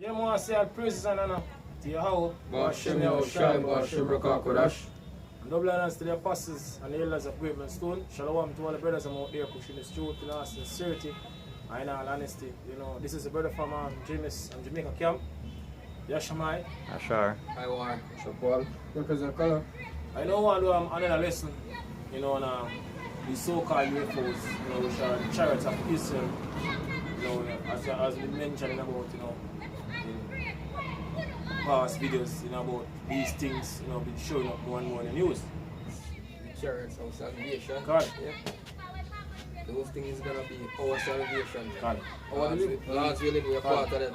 Yeah, man, I say all praises and honor to Yahweh. Bashim Yahushai, Bashim Rakakodash. And double honors to the apostles and the elders of Great Stone. Shalom to all the brothers I'm out there pushing this truth in all sincerity and in all honesty. You know, this is a brother from James and Jamaica camp. Yashamai. Ashar. I want. Paul. Represent color. I know I do another lesson, you know, on the so-called UFOs, you know, which are the chariots of Israel. You know, as we mentioned about, you know, in past videos, you know, about these things, you know, been showing up more and more in the news. The chariots of salvation. Correct. Yeah. Those things is gonna be our salvation. Correct. Last really be a part of them.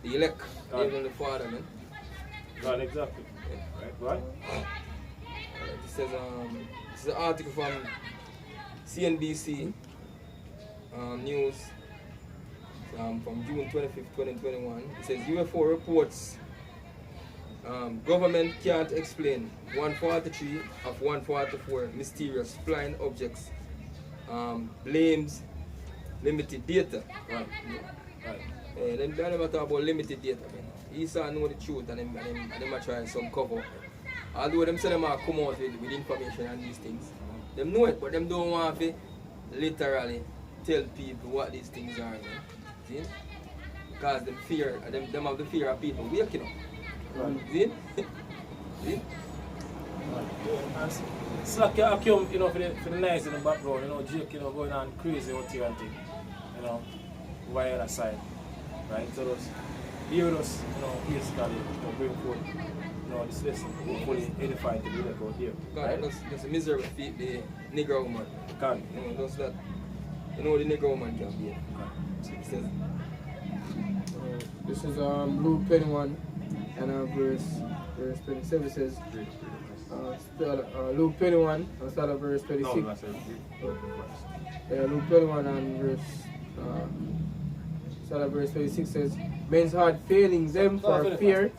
The elect, even the Father, man. Right, exactly. Yeah. Right? This is an article from CNBC News from June 25th, 2021. It says UFO reports government can't explain 143 of 144 mysterious flying objects, blames limited data. Right. Right. Them never talk about limited data, man. He saw know the truth and them are trying some cover. Although them say them are come out with information on these things. Them know it, but them don't want to literally tell people what these things are, man. See? Because them fear, them have the fear of people waking up. Right. See? See? It's like you accuse, you know, for the nice in the background, you know, Jake, you know, going on crazy out here and thing, you know, over the other side, right? So those, hear us, you know, basically, you know, bring forth, you know, this lesson, hopefully edify to be like out here. God, Right? that's a miserable feat, the Negro woman. Can. You know, that's that. You know the Negro woman can be. It says, This is Luke 21 and verse 27 says Luke 21 and start at verse 26. No, that's it. Luke 21 and start at verse 26 says, men's heart failing them for fear.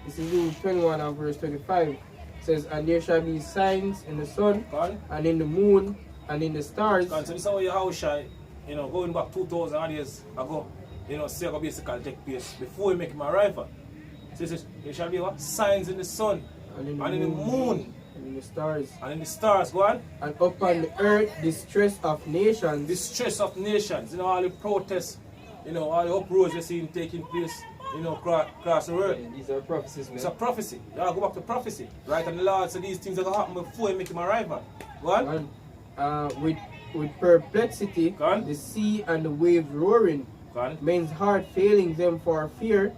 This is Luke 21 and verse 25. It says, and there shall be signs in the sun and in the moon and in the stars. So this is how your house shy, you know, going back 2,000 years ago, you know, Sega basically take place before we make my arrival. So this is, there shall be what? Signs in the sun and in the moon and in the stars. And in the stars, go on. And upon the earth distress of nations. Distress of nations, you know, all the protests, you know, all the uproars you see taking place, you know, across the world. these are prophecies, man. It's a prophecy. You gotta go back to prophecy, right? And the Lord said these things are gonna happen before He make Him arrival. Go on. And with perplexity, the sea and the wave roaring, men's heart failing them for fear,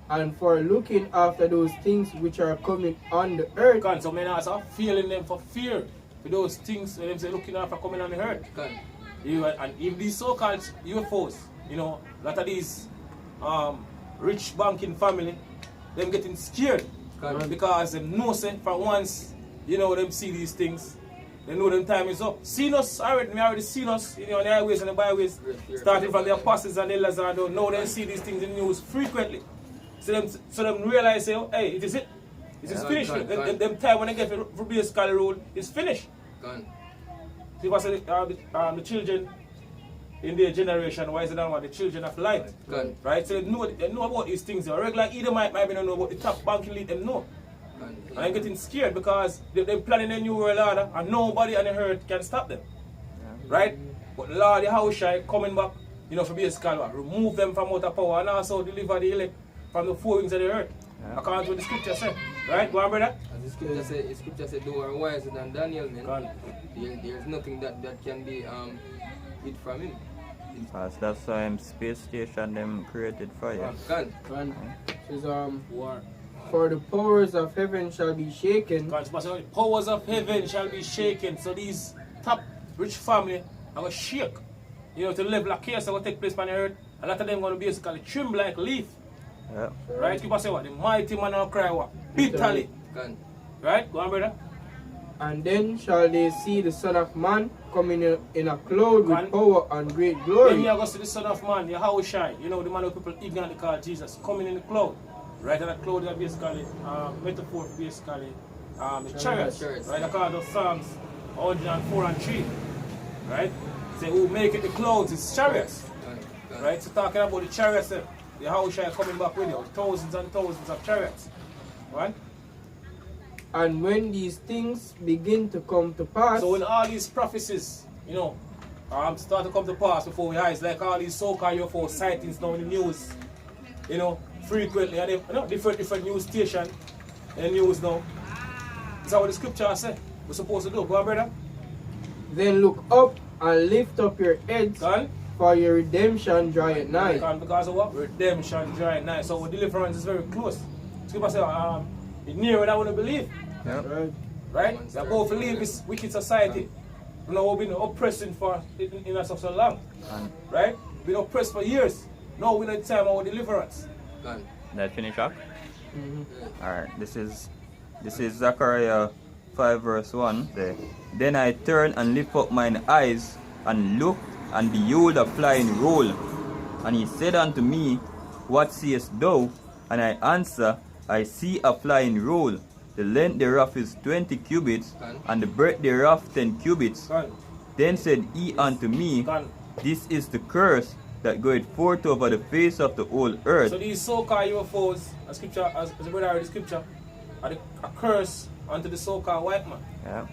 and for looking after those things which are coming on the earth. So men are feeling them for fear for those things when them say looking after coming on the earth. And if these so-called UFOs, you know, a lot of these rich banking family, them getting scared because they know say for once, you know, them see these things, they know them time is up. Seen us already seen us, you know, on the highways and the byways, starting from the apostles and the elders and all. Now they see these things in the news frequently. So them realize, say, oh, hey, it is it. It is finished. Them time when they get for basically road is finished. See what I say, the children in their generation, why is it not the children of light? Right? So they know about these things. A regular Edomite might not know about the top banking lead, them know. And I'm getting scared because they're planning a new world order and nobody on the earth can stop them. Right? But the Lord, the house coming back, you know, for basically remove them from out of power and also deliver the elect from the four wings of the earth. According to what the scripture says. Right? Go on, brother. As the scripture said, they are wiser than Daniel, man. There's nothing that can be hid from him. Because that's why space station them created for you. Says, for the powers of heaven shall be shaken. Powers of heaven shall be shaken. So these top rich family are going to shake. You know, to the level of chaos that will take place on the earth. A lot of them are going to basically trim like leaf. Yeah. Right? People say what? The mighty man will cry what? Bitterly. Right? Go on, brother. And then shall they see the Son of Man coming in a cloud with power and great glory. Then you are going to see the Son of Man, the how shine. You know, the man who people ignorantly call Jesus, coming in the cloud. Right? And the cloud is basically metaphor for basically the chariots. Right? I call those Psalms 104 and 3. Right? Say, who make it the clouds is chariots. Right? So talking about the chariots, the Yahushua coming back with you, thousands and thousands of chariots. Right? And when these things begin to come to pass, So when all these prophecies, start to come to pass before we eyes, like all these so-called UFO sightings now in the news, frequently, and different news station and news now. That's what the scripture says we're supposed to do. Go on, brother. then look up and lift up your heads, Gone? for your redemption draweth nigh. Because of what? Redemption draweth nigh. So our deliverance is very close. Scripture says, it's nearer than I want to believe. Yep. Right? We are both to leave this wicked society. We've been oppressing for in us for so long. Right? We've been oppressed for years. Now we're in the time of our deliverance. That finish up? Alright, this is Zechariah 5 verse 1. Then I turned and lift up mine eyes and looked, and behold a flying roll. And he said unto me, What seest thou? And I answer, I see a flying roll. The length thereof is 20 cubits, and the breadth thereof 10 cubits. Then said he unto me, This is the curse that goeth forth over the face of the whole earth. So these so-called UFOs, as the brother read the scripture, are a curse unto the so-called white man. Yeah.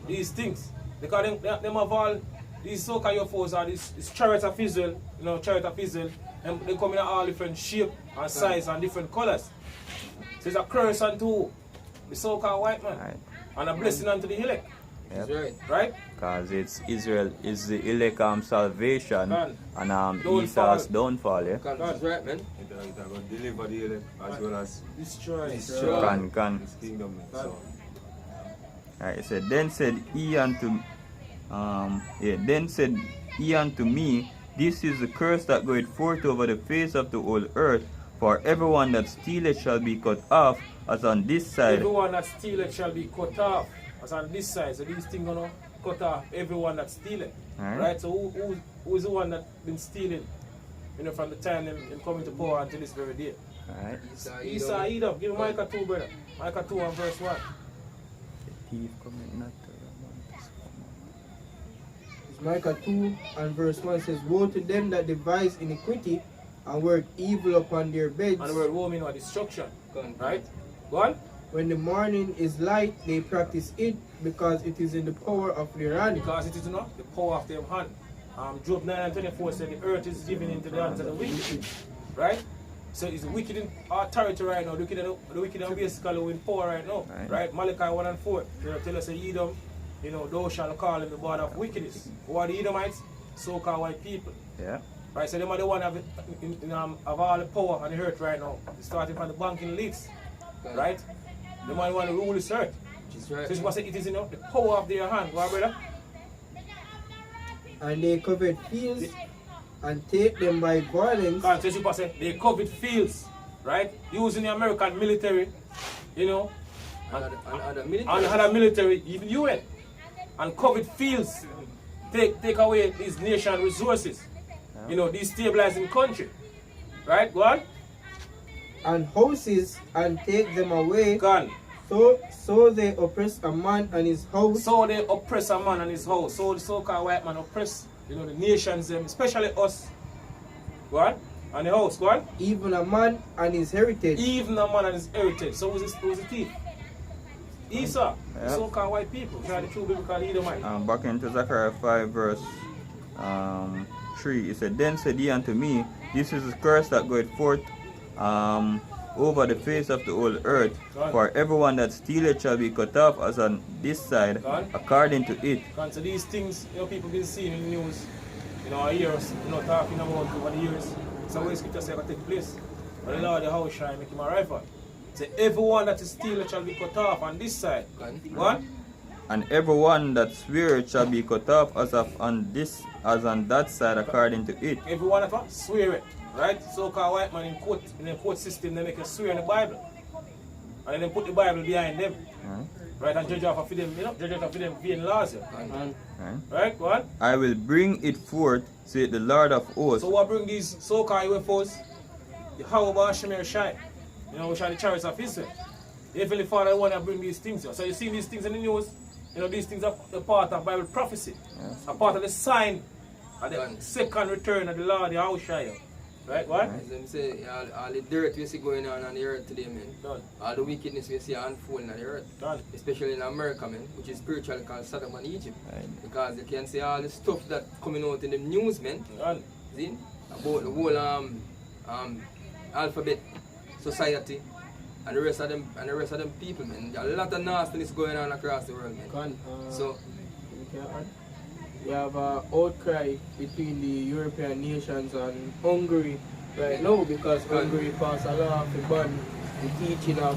These things. Because them have all, these so-called UFOs are this chariot of Israel, chariot of Israel, and they come in all different shape and size and different colors. So it's a curse unto the so-called white man. Right. And a blessing unto the elect. Yep. Right? Because it's Israel is the elect salvation and Esau's downfall. Yeah. That's right, man. It will deliver the elect as well as Destroy. his kingdom. So. Alright, it said, then said he unto me, This is the curse that goeth forth over the face of the whole earth, for everyone that stealeth shall be cut off, as on this side. Everyone that stealeth shall be cut off, as on this side. So these things gonna cut off everyone that stealeth. Right? So who is the one that been stealing? From the time them coming to power until this very day. Alright. Esau, Edom. Give me Micah 2, brother. Micah 2 and verse 1. Thief cometh not to It's Micah 2 and verse 1 says, Woe to them that devise iniquity and work evil upon their beds. And the word woe means destruction. Right? Go on. When the morning is light, they practice it, because it is in the power of their hand. Because it is not the power of their hand. Job 9 and 24 said the earth is given into the hands of the wicked. Right? So it's the wicked in authority right now. The wicked are basically in power right now. Right? Malachi 1 and 4. Tell us, Edom, thou shalt call him the border of wickedness. Who are the Edomites? So-called white people. Yeah. Right? So them are the one have all the power on the earth right now. Starting from the banking elites. Right? Them are the one who rule this earth. Right. So it's what it is the power of their hand. Go on, brother. And they covered fields and take them by violence. They covered fields, right? Using the American military, and other military, even UN, and covered fields. Take away these nation resources, destabilizing country, right? Go on. And houses and take them away. Gone. So they oppress a man and his house. So they oppress a man and his house. So the so-called white man oppress, the nations, especially us. Go on. And the house, go on. Even a man and his heritage. Even a man and his heritage. So who's the thief? Esau. The so-called white people. They are the true biblical Edomite. Back into Zechariah 5 verse 3. It said, Then said he unto me, This is the curse that goeth forth over the face of the whole earth, for everyone that stealeth shall be cut off, as on this side, according to it. So these things, people been seeing in the news, I hear us, talking about over the years. So where scripture say going to take place. But the Lord the house shall make him a rifle. Say everyone that is stealeth shall be cut off on this side. What? And everyone that sweareth shall be cut off as on that side, according to it. Everyone that what? Swear it. Right? So-called white man in the court system, they make a swear in the Bible. And then they put the Bible behind them. Right? And judge off of them, judge off of them being laws. Right? Go on. I will bring it forth, saith the Lord of hosts. So what bring these so-called UFOs? The Hawaba Shemer Shai. Which are the chariots of Israel. The Heavenly Father want to bring these things. So you see these things in the news, these things are a part of Bible prophecy. A part of the sign And the second return of the Lord Yahushua. Right, what? As them say, all the dirt we see going on the earth today, man. Done. All the wickedness we see unfolding on the earth. Done. Especially in America, man, which is spiritually called Sodom and Egypt. Right. Because you can see all the stuff that coming out in the news, man. Done. See? About the whole alphabet society and the rest of them people, man. There are a lot of nastiness going on across the world, man. Con, So we have an outcry between the European nations and Hungary right now because Hungary passed a law to ban the teaching of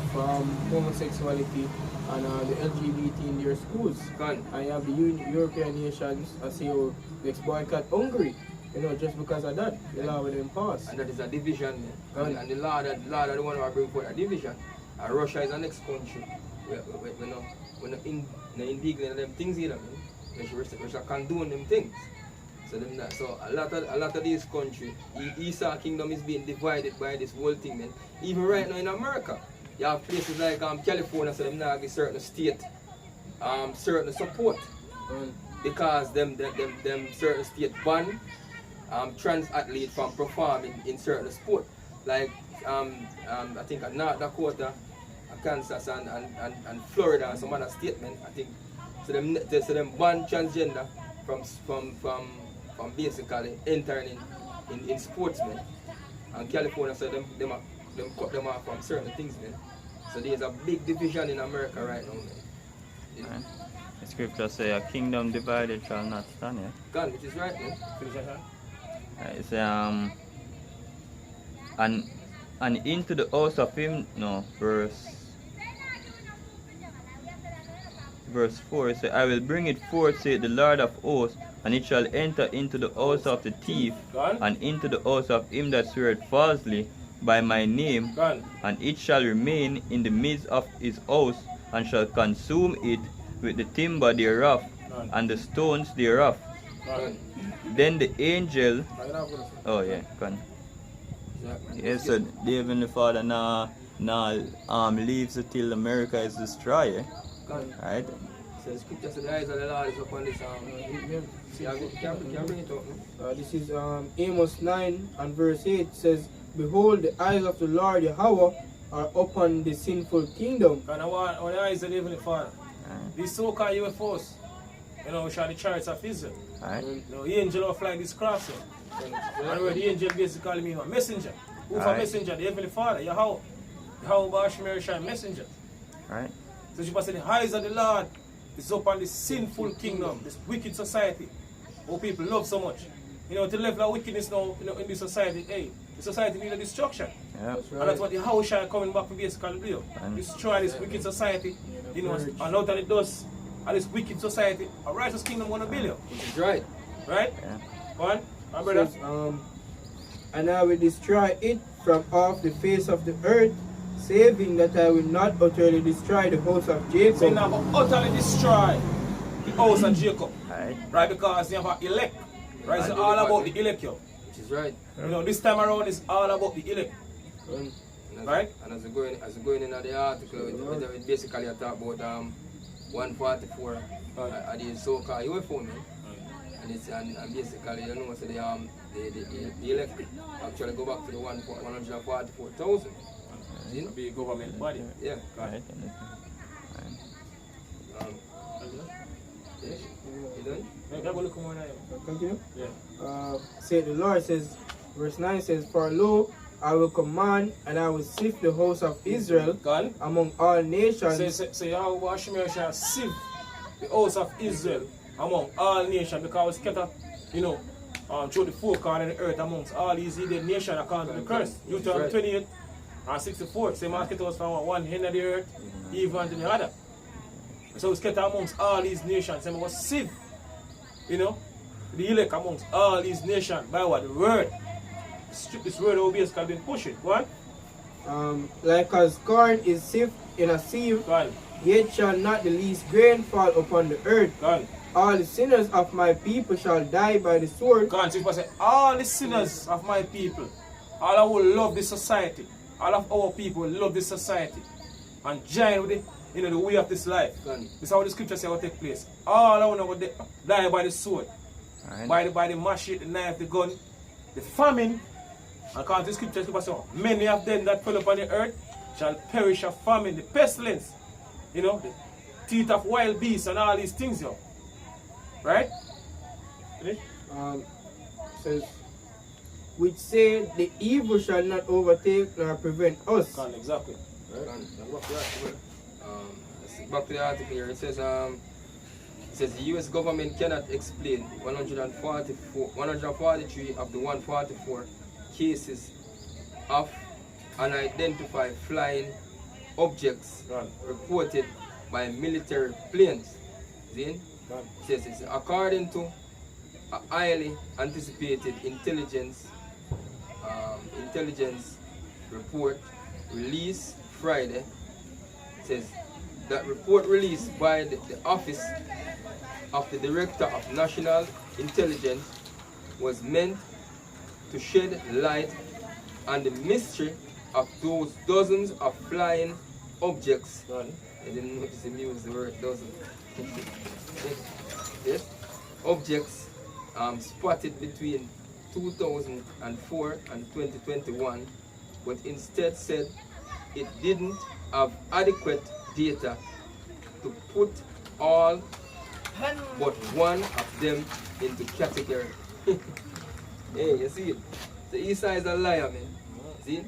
homosexuality and the LGBT in their schools. Con. And you have the European nations say, oh, let's boycott Hungary. You know, just because of that, the law will then pass. And that is a division, man. And the law that the one who bring forth a division. And Russia is the next country. We're not indignant them things either, man. We should condone them things. So a lot of these countries, Esau kingdom is being divided by this whole thing, man. Even right now in America, you have places like California, so them now give certain state certain support. Because them certain state ban trans athletes from performing in certain sport. Like I think North Dakota, Kansas and Florida and some other state, man, I think. So them ban transgender from basically entering in sports, man. And California, so them cut them off from certain things, man. So there's a big division in America right now, man. Right. The scripture say a kingdom divided shall not stand, yeah? God, which is right, man. It's and into the house of him, no, verse 4, it says, I will bring it forth, saith the Lord of hosts, and it shall enter into the house of the thief, and into the house of him that sweareth falsely by my name, and it shall remain in the midst of his house, and shall consume it with the timber thereof, and the stones thereof. Then the angel, oh yeah, come. Yes, so the Heavenly Father now leaves it till America is destroyed. Right? So the scripture says the eyes of the Lord is upon this. Can bring it up, this is Amos 9 and verse 8 says, Behold, the eyes of the Lord Yahweh are upon the sinful kingdom. And on the eyes of the Heavenly Father. These so-called UFOs, you know, which are the chariots of Israel. Right. You know, the angel will fly this cross. And where the angel basically means a messenger. Who's a messenger? The Heavenly Father, Yahweh. Yahweh Bashmir Shai, messenger. Right. So she said the eyes of the Lord is upon this sinful kingdom, this wicked society, who people love so much. You know, to the level of wickedness now, you know, in this society, hey, the society needs a destruction. Yeah. And that's what the Yahushua coming back to basically do. Destroy this wicked society, you know, and out that it does, and this wicked society, a righteous kingdom gonna build you. which is right. Right? Yeah. One, my brother. Says, and I will destroy it from off the face of the earth, saving that I will not utterly destroy the house of Jacob. So now utterly destroy the house of Jacob. Right. Right, because you have elect. Right, it's all about the elect, yo. Which is right. You know, this time around it's all about the elect. Right? And as we're going in the article, it basically talk about 144 the so-called UFO, man. And it's and basically, you know, so the elect actually go back to the 144,000. Be a government body. Yeah. Right. Yes. You done? Continue? Yeah. Say the Lord says, verse 9 says, For lo, I will command and I will sift the house of Israel God. among all nations. So Yahweh Shemir shall sieve the house of Israel among all nations, because we scatter, you know, through the four corners of the earth amongst all these hidden nations according to the curse. Deuteronomy 28 and 64. Same as scatter us from one end of the earth even to the other. So we scatter amongst all these nations. Same was sieve, you know, the elect amongst all these nations by what? The word. This word will basically been pushing. What? Like as corn is sift in a sieve, God. yet shall not the least grain fall upon the earth. God. All the sinners of my people shall die by the sword. God, so say, all the sinners of my people, all who love this society, all of our people will love this society and join with the way of this life. God. This is how the scripture say will take place. All of them will die by the sword. Alright. by the machete, the knife, the gun, the famine. And according to the scripture, so many of them that fell upon the earth shall perish of famine, the pestilence, you know, the teeth of wild beasts and all these things, yo. Right? Finish? Says, which say the evil shall not overtake nor prevent us. Exactly. Right? Back to the article here. It says the U.S. government cannot explain 143 of the 144 cases of unidentified flying objects reported by military planes. It says it's according to a highly anticipated intelligence report released Friday. It says that report released by the Office of the Director of National Intelligence was meant to shed light on the mystery of those dozens of flying objects. I didn't notice him use the word dozen. Yes, objects spotted between 2004 and 2021, but instead said it didn't have adequate data to put all but one of them into category. Hey, you see it? The Isa is a liar, man. See?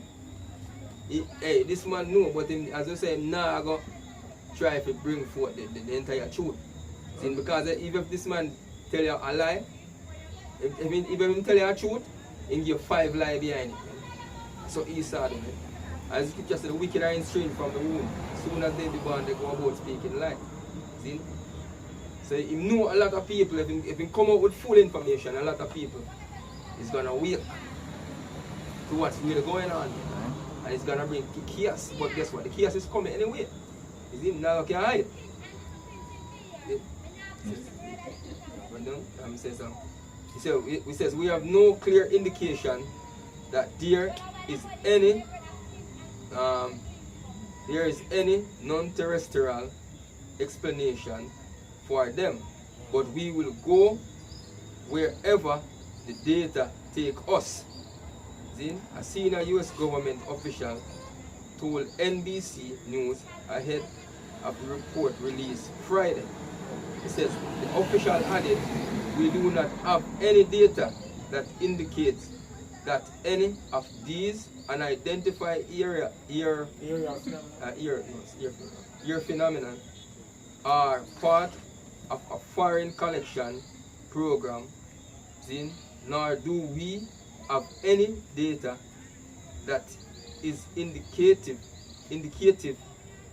Hey, this man know, but him, as you say, him nah go try to bring forth the entire truth. See, because even if this man tell you a lie, if he tell you a truth, he give you 5 lies behind it. So Isa do, man. As the scripture said, the wicked are estranged from the womb. Soon as they be born, they go about speaking lie. See? So he know a lot of people, if he come out with full information, a lot of people is gonna wait to what's really going on. And it's gonna bring chaos. But guess what? The chaos is coming anyway. Is it now can hide? He says we have no clear indication that there is any non-terrestrial explanation for them, but we will go wherever the data take us. A senior U.S. government official told NBC News ahead of the report released Friday. He says the official added, "We do not have any data that indicates that any of these unidentified ear phenomena are part of a foreign collection program, nor do we have any data that is indicative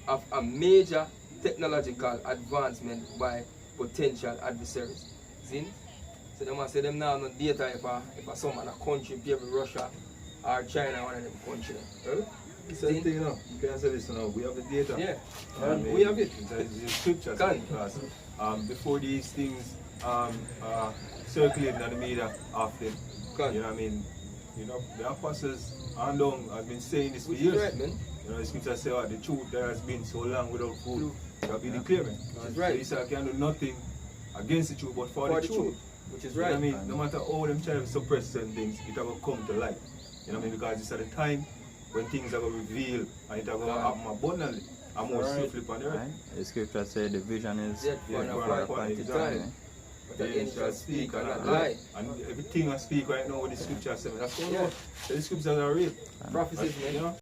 of a major technological advancement by potential adversaries." See? So they must say them now no data if some other country, maybe Russia or China, one of them countries. It's the thing, you know. You can say this now. We have the data. Yeah. We have it. It's the scriptures. Before these things circulating on the media often, you know what I mean? You know, the apostles and have been saying this for years. Right, man. You know, the scriptures say the truth there has been so long without food. That be declaring. That's right. So Isa can do nothing against the truth, but for the truth. Which is You know right. what I mean? No matter how them try to suppress certain things, it will come to light. You know what I mean? Because it's at the time when things are going to reveal and it will happen abundantly and more swiftly upon the earth. The scripture says the vision is for an appointed time. But again, shall speak and not lie. And everything I speak right now with the scripture says, that's all. The scriptures are real. Prophecies, man. You know?